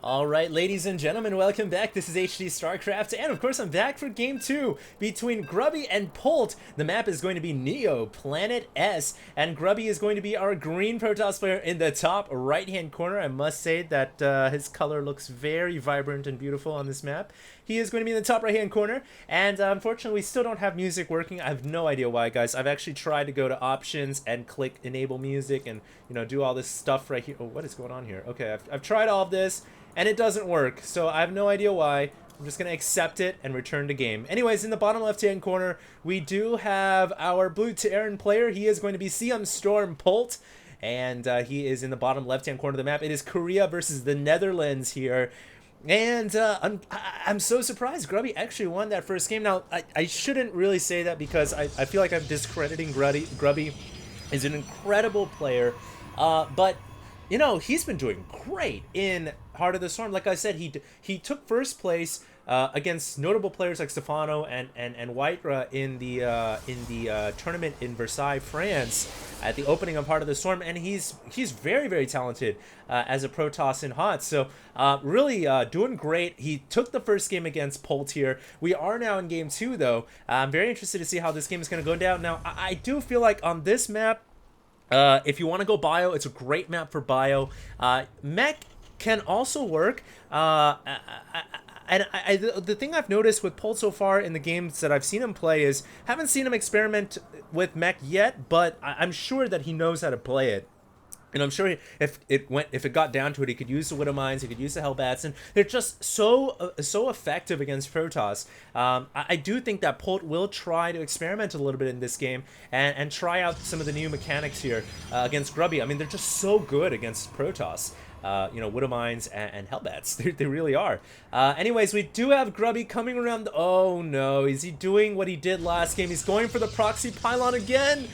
Alright, ladies and gentlemen, welcome back. This is HD Starcraft, and of course I'm back for Game 2 between Grubby and Polt. The map is going to be Neo, Planet S, and Grubby is going to be our green Protoss player in the top right-hand corner. I must say that his color looks very vibrant and beautiful on this map. He is going to be in the top right-hand corner, and unfortunately we still don't have music working. I have no idea why, guys. I've actually tried to go to options and click enable music and, you know, do all this stuff right here. Oh, what is going on here? Okay, I've tried all of this, and it doesn't work, so I have no idea why. I'm just going to accept it and return to game. Anyways, in the bottom left-hand corner, we do have our blue Terran player. He is going to be CM Storm Polt, and he is in the bottom left-hand corner of the map. It is Korea versus the Netherlands here. And I'm so surprised Grubby actually won that first game. Now, I shouldn't really say that because I feel like I'm discrediting Grubby. Grubby is an incredible player, but you know, he's been doing great in Heart of the Storm. Like I said, he took first place against notable players like Stefano and Whitera in the tournament in Versailles, France, at the opening of Heart of the Storm, and he's very, very talented as a Protoss in HOT. So really doing great. He took the first game against Polt here. We are now in game 2 though. I'm very interested to see how this game is going to go down. Now I do feel like on this map, if you want to go bio, it's a great map for bio. Mech can also work. The thing I've noticed with Polt so far in the games that I've seen him play is, haven't seen him experiment with mech yet, but I'm sure that he knows how to play it. And I'm sure if it got down to it, he could use the Widow Mines, he could use the Hellbats, and they're just so effective against Protoss. I do think that Polt will try to experiment a little bit in this game and try out some of the new mechanics here against Grubby. I mean, they're just so good against Protoss. You know, Widow Mines and Hellbats. They really are. Anyways, we do have Grubby coming around. Oh no, is he doing what he did last game? He's going for the proxy pylon again.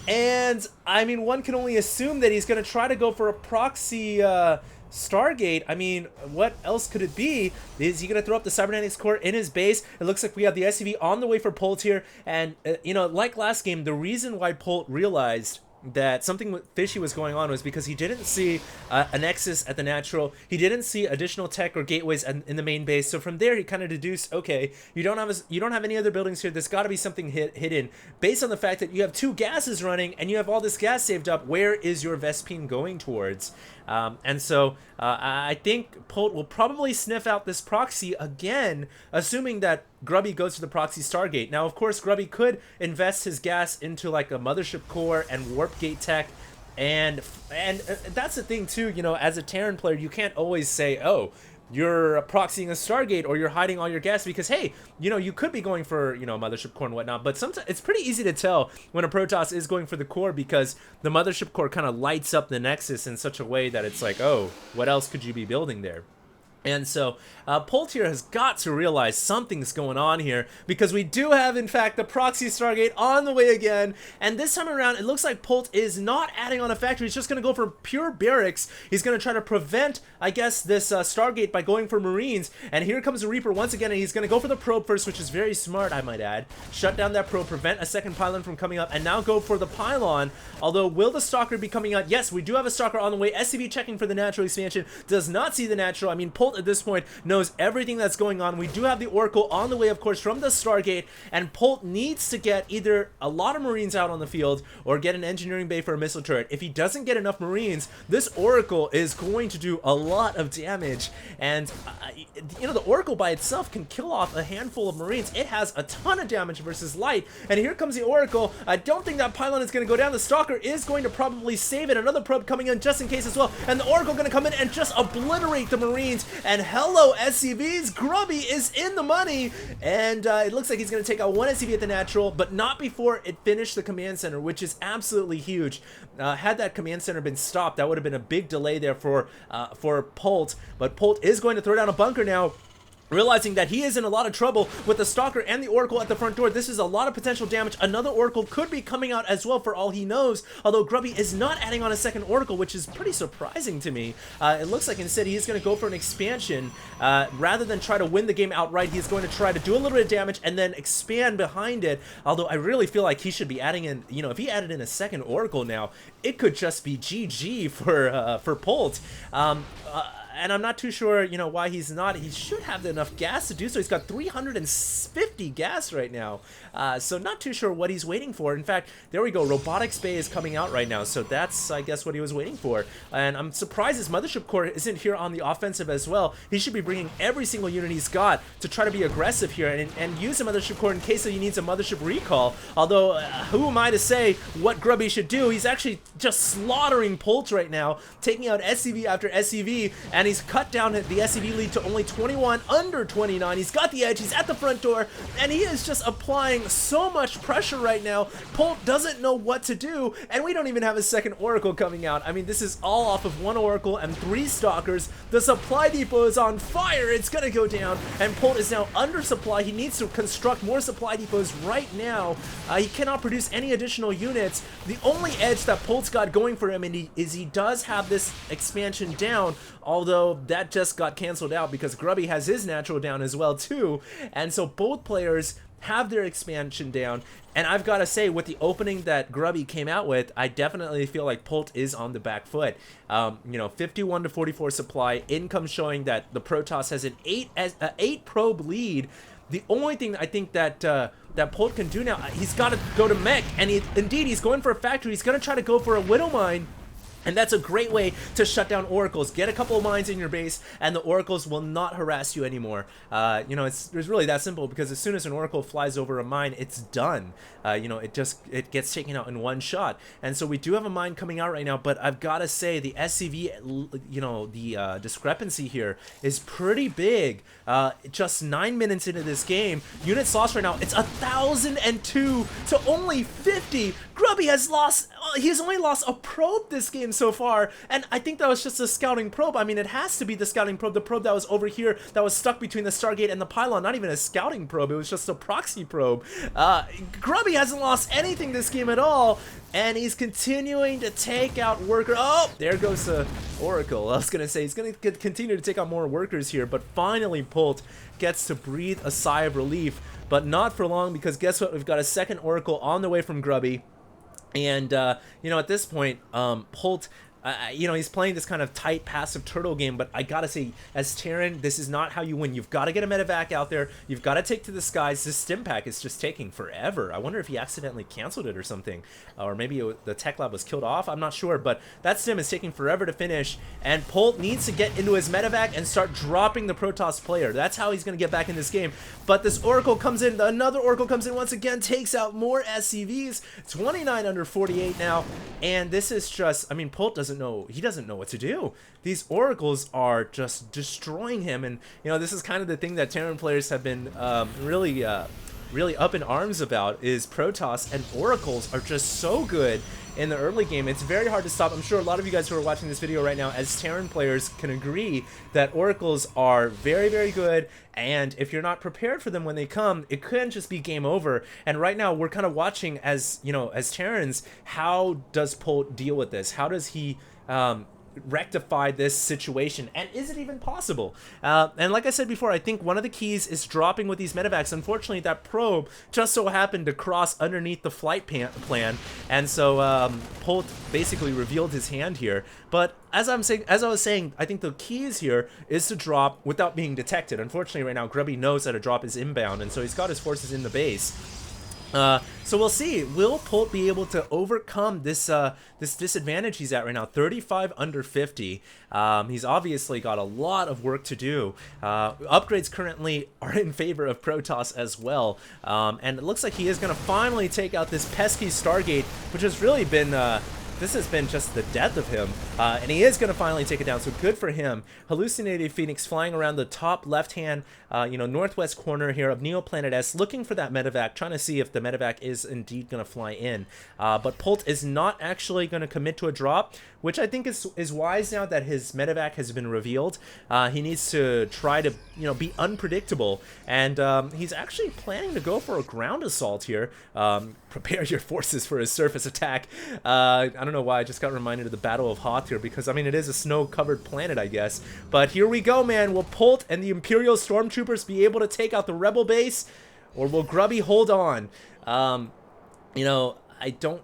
And, I mean, one can only assume that he's going to try to go for a proxy Stargate. I mean, what else could it be? Is he going to throw up the Cybernetics Core in his base? It looks like we have the SCV on the way for Polt here. And, you know, like last game, the reason why Polt realized that something fishy was going on was because he didn't see a Nexus at the natural. He didn't see additional tech or gateways in the main base. So from there, he kind of deduced, okay, you don't have any other buildings here. There's got to be something hidden based on the fact that you have 2 gases running and you have all this gas saved up. Where is your Vespene going towards? And so I think Polt will probably sniff out this proxy again, assuming that Grubby goes to the proxy Stargate. Now, of course, Grubby could invest his gas into like a mothership core and warp gate tech. And that's the thing too, you know, as a Terran player, you can't always say, oh, you're proxying a Stargate or you're hiding all your gas, because hey, you know, you could be going for, you know, mothership core and whatnot, but sometimes it's pretty easy to tell when a Protoss is going for the core because the mothership core kind of lights up the Nexus in such a way that it's like, oh, what else could you be building there? And so Polt here has got to realize something's going on here, because we do have, in fact, the proxy Stargate on the way again. And this time around, it looks like Polt is not adding on a factory. He's just going to go for pure barracks. He's going to try to prevent, I guess, this Stargate by going for Marines. And here comes the Reaper once again, and he's going to go for the probe first, which is very smart, I might add. Shut down that probe, prevent a second pylon from coming up, and now go for the pylon. Although, will the Stalker be coming out? Yes, we do have a Stalker on the way. SCV checking for the natural expansion. Does not see the natural. I mean, Polt at this point knows everything that's going on. We do have the Oracle on the way, of course, from the Stargate, and Polt needs to get either a lot of Marines out on the field or get an engineering bay for a missile turret. If he doesn't get enough Marines, this Oracle is going to do a lot of damage. And you know, the Oracle by itself can kill off a handful of Marines. It has a ton of damage versus light. And here comes the Oracle. I don't think that pylon is going to go down. The Stalker is going to probably save it. Another probe coming in just in case as well, and the Oracle going to come in and just obliterate the Marines. And hello, SCVs, Grubby is in the money, and it looks like he's going to take out 1 SCV at the natural, but not before it finished the command center, which is absolutely huge. Had that command center been stopped, that would have been a big delay there for Polt, but Polt is going to throw down a bunker now, realizing that he is in a lot of trouble with the Stalker and the Oracle at the front door. This is a lot of potential damage. Another Oracle could be coming out as well for all he knows, although Grubby is not adding on a second Oracle, which is pretty surprising to me. It looks like instead he is going to go for an expansion. Rather than try to win the game outright, he's going to try to do a little bit of damage and then expand behind it, although I really feel like he should be adding in, you know, if he added in a second Oracle now, it could just be GG for Polt. and I'm not too sure, you know, why he's not. He should have enough gas to do so. He's got 350 gas right now, so not too sure what he's waiting for. In fact, there we go. Robotics Bay is coming out right now, so that's, I guess, what he was waiting for. And I'm surprised his Mothership Core isn't here on the offensive as well. He should be bringing every single unit he's got to try to be aggressive here and use a Mothership Core in case he needs a Mothership recall. Although, who am I to say what Grubby should do? He's actually just slaughtering Polt right now, taking out SCV after SCV, and he's cut down the SCV lead to only 21, under 29. He's got the edge, he's at the front door, and he is just applying so much pressure right now. Polt doesn't know what to do, and we don't even have a second Oracle coming out. I mean, this is all off of 1 Oracle and 3 Stalkers. The supply depot is on fire, it's gonna go down, and Polt is now under supply. He needs to construct more supply depots right now. He cannot produce any additional units. The only edge that Polt's got going for him is he does have this expansion down, although that just got canceled out because Grubby has his natural down as well too, and so both players have their expansion down. And I've got to say, with the opening that Grubby came out with, I definitely feel like Polt is on the back foot. You know, 51 to 44 supply, income showing that the Protoss has an 8 probe lead. The only thing I think that that Polt can do now, he's got to go to mech, and indeed he's going for a factory. He's going to try to go for a Widow Mine. And that's a great way to shut down oracles. Get a couple of mines in your base, and the oracles will not harass you anymore. You know, it's really that simple, because as soon as an oracle flies over a mine, it's done. You know, it gets taken out in one shot. And so we do have a mine coming out right now, but I've got to say the SCV, you know, the discrepancy here is pretty big. Just 9 minutes into this game, units lost right now, it's 1,002 to only 50. Grubby has lost, he's only lost a probe this game so far, and I think that was just a scouting probe. I mean, it has to be the scouting probe, the probe that was over here that was stuck between the Stargate and the pylon. Not even a scouting probe, it was just a proxy probe. Grubby hasn't lost anything this game at all, and he's continuing to take out worker. Oh, there goes the Oracle. I was gonna say he's gonna continue to take out more workers here, but finally Polt gets to breathe a sigh of relief, but not for long, because guess what? We've got a second Oracle on the way from Grubby. And, you know, at this point, Polt, you know, he's playing this kind of tight, passive turtle game, but I gotta say, as Terran, this is not how you win. You've got to get a medevac out there. You've got to take to the skies. This stim pack is just taking forever. I wonder if he accidentally canceled it or something, or maybe the tech lab was killed off. I'm not sure, but that stim is taking forever to finish, and Polt needs to get into his medevac and start dropping the Protoss player. That's how he's going to get back in this game. But this Oracle comes in, another Oracle comes in once again, takes out more SCVs, 29 under 48 now, and this is just, I mean, Polt doesn't know what to do. These oracles are just destroying him, and you know, this is kind of the thing that Terran players have been really up in arms about, is Protoss and oracles are just so good in the early game. It's very hard to stop. I'm sure a lot of you guys who are watching this video right now as Terran players can agree that oracles are very, very good, and if you're not prepared for them when they come, it could just be game over. And right now we're kind of watching, as you know, as Terrans, how does Polt deal with this? How does he rectify this situation, and is it even possible? And like I said before, I think one of the keys is dropping with these medevacs. Unfortunately, that probe just so happened to cross underneath the flight plan, and so Polt basically revealed his hand here. But as I was saying, I think the keys here is to drop without being detected. Unfortunately, right now Grubby knows that a drop is inbound, and so he's got his forces in the base. So we'll see. Will Polt be able to overcome this this disadvantage he's at right now? 35 under 50. He's obviously got a lot of work to do. Upgrades currently are in favor of Protoss as well, and it looks like he is going to finally take out this pesky Stargate, which has really been this has been just the death of him, and he is going to finally take it down, so good for him. Hallucinated Phoenix flying around the top left-hand, you know, northwest corner here of Neoplanet S, looking for that medevac, trying to see if the medevac is indeed going to fly in. But Polt is not actually going to commit to a drop, which I think is wise now that his medevac has been revealed. He needs to try to, you know, be unpredictable, and he's actually planning to go for a ground assault here. Prepare your forces for a surface attack. I don't know why I just got reminded of the Battle of Hoth here, because I mean, it is a snow-covered planet, I guess. But here we go, man. Will Polt and the Imperial Stormtroopers be able to take out the Rebel base, or will Grubby hold on? You know, I don't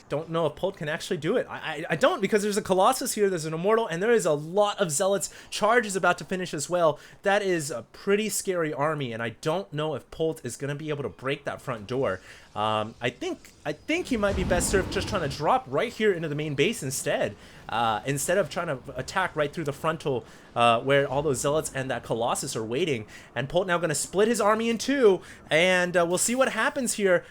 don't know if Polt can actually do it. I don't, because there's a Colossus here, there's an Immortal, and there is a lot of Zealots. Charge is about to finish as well. That is a pretty scary army, and I don't know if Polt is going to be able to break that front door. I think he might be best served just trying to drop right here into the main base instead of trying to attack right through the frontal where all those Zealots and that Colossus are waiting. And Polt now going to split his army in two, and we'll see what happens here.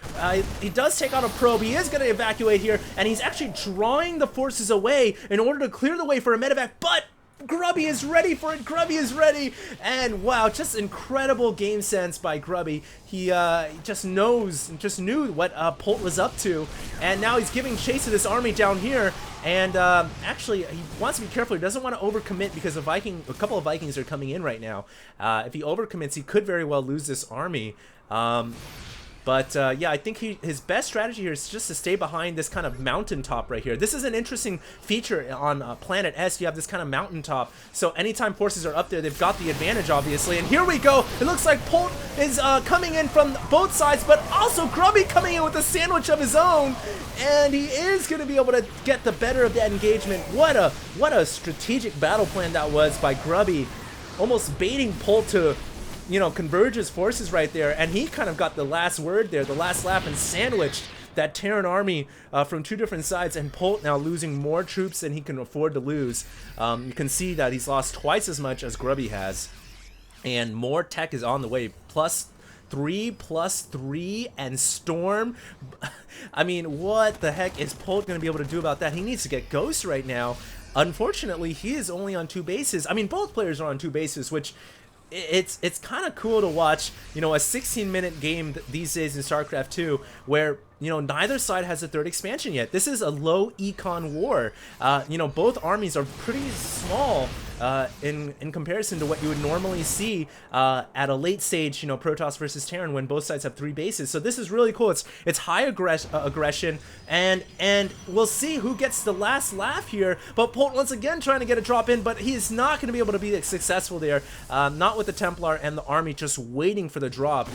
He does take out a probe. He is going to evacuate here, and he's actually drawing the forces away in order to clear the way for a medevac, but Grubby is ready for it. Grubby is ready. And wow, just incredible game sense by Grubby. He just knew what Polt was up to. And now he's giving chase to this army down here. And actually, he wants to be careful. He doesn't want to overcommit because a couple of Vikings are coming in right now. If he overcommits, he could very well lose this army. But yeah, I think his best strategy here is just to stay behind this kind of mountaintop right here. This is an interesting feature on Planet S. You have this kind of mountaintop, so anytime forces are up there, they've got the advantage, obviously. And here we go. It looks like Polt is coming in from both sides, but also Grubby coming in with a sandwich of his own, and he is going to be able to get the better of that engagement. What a strategic battle plan that was by Grubby, almost baiting Polt to, you know, converge his forces right there, and he kind of got the last word there, the last laugh, and sandwiched that Terran army from two different sides. And Polt now losing more troops than he can afford to lose. You can see that he's lost twice as much as Grubby has, and more tech is on the way. +3/+3 and Storm. I mean, what the heck is Polt going to be able to do about that? He needs to get Ghost right now. Unfortunately, he is only on 2 bases. I mean, both players are on 2 bases, which it's kind of cool to watch, you know, a 16-minute game these days in StarCraft 2 where, you know, neither side has a third expansion yet. This is a low econ war. You know, both armies are pretty small in comparison to what you would normally see at a late stage, you know, Protoss versus Terran, when both sides have 3 bases. So this is really cool. It's high aggression, and we'll see who gets the last laugh here. But Polt once again trying to get a drop in, but he is not going to be able to be successful there. Not with the Templar and the army just waiting for the drop.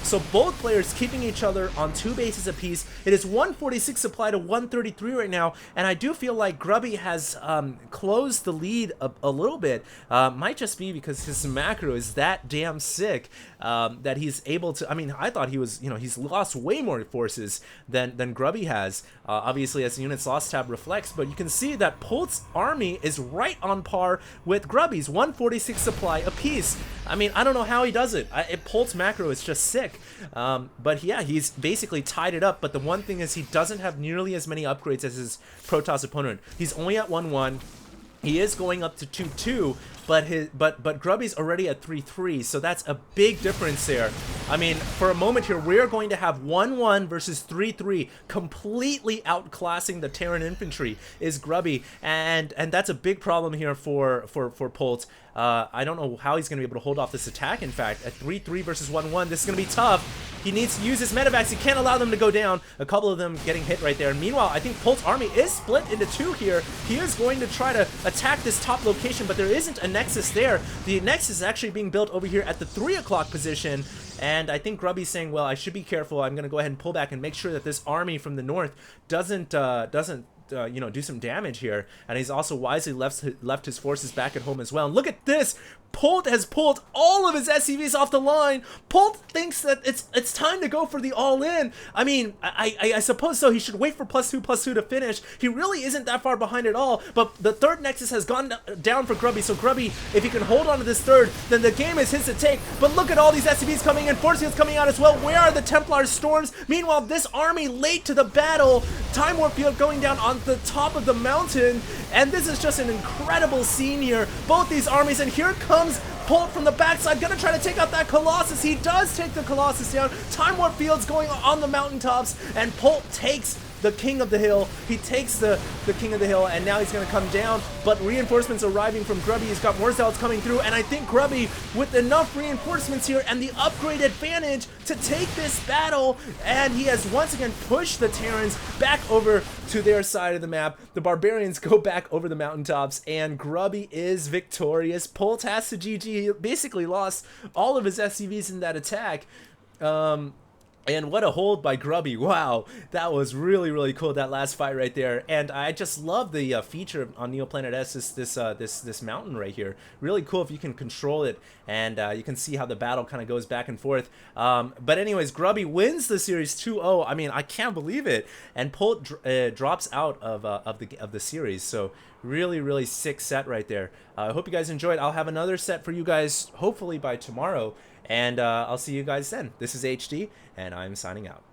So both players keeping each other on 2 bases apiece. It is 146 supply to 133 right now, and I do feel like Grubby has closed the lead a little bit. Might just be because his macro is that damn sick that he's able to. I mean, I thought he was, you know, he's lost way more forces than Grubby has. Obviously, as the units lost tab reflects, but you can see that Polt's army is right on par with Grubby's, 146 supply apiece. I mean, I don't know how he does it. Polt's macro is just sick. But yeah, he's basically tied it up. But the one thing is he doesn't have nearly as many upgrades as his Protoss opponent. He's only at 1-1. He is going up to 2-2, but Grubby's already at 3-3, so that's a big difference there. I mean, for a moment here, we're going to have 1-1 versus 3-3, completely outclassing the Terran infantry is Grubby, and that's a big problem here for Polt. I don't know how he's going to be able to hold off this attack. In fact, at 3-3 versus 1-1, this is going to be tough. He needs to use his medevacs. He can't allow them to go down. A couple of them getting hit right there. And meanwhile, I think Polt's army is split into 2 here. He is going to try to attack this top location, but there isn't a Nexus there. The Nexus is actually being built over here at the 3 o'clock position. And I think Grubby's saying, well, I should be careful. I'm going to go ahead and pull back and make sure that this army from the north doesn't you know, do some damage here. And he's also wisely left his forces back at home as well. And look at this. Polt has pulled all of his SCVs off the line. Polt thinks that it's time to go for the all-in. I mean, I suppose so. He should wait for +2/+2 to finish. He really isn't that far behind at all. But the third Nexus has gone down for Grubby. So Grubby, if he can hold on to this third, then the game is his to take. But look at all these SCVs coming in. Force fields coming out as well. Where are the Templar Storms? Meanwhile, this army late to the battle. Time Warp Field going down on the top of the mountain. And this is just an incredible scene here. Both these armies, and here comes Polt from the backside, gonna try to take out that Colossus. He does take the Colossus down. Time Warp Fields going on the mountaintops, and Polt takes the King of the Hill. He takes the King of the Hill, and now he's going to come down. But reinforcements arriving from Grubby. He's got more Zealots coming through, and I think Grubby, with enough reinforcements here and the upgrade advantage to take this battle, and he has once again pushed the Terrans back over to their side of the map. The Barbarians go back over the mountaintops, and Grubby is victorious. Polt has to GG. He basically lost all of his SCVs in that attack. And what a hold by Grubby. Wow, that was really, really cool, that last fight right there. And I just love the feature on Neoplanet S, this mountain right here. Really cool if you can control it, and you can see how the battle kind of goes back and forth. But anyways, Grubby wins the series 2-0. I mean, I can't believe it. And Polt drops out of the series. So really, really sick set right there. I hope you guys enjoyed. I'll have another set for you guys hopefully by tomorrow. And I'll see you guys then. This is HD, and I'm signing out.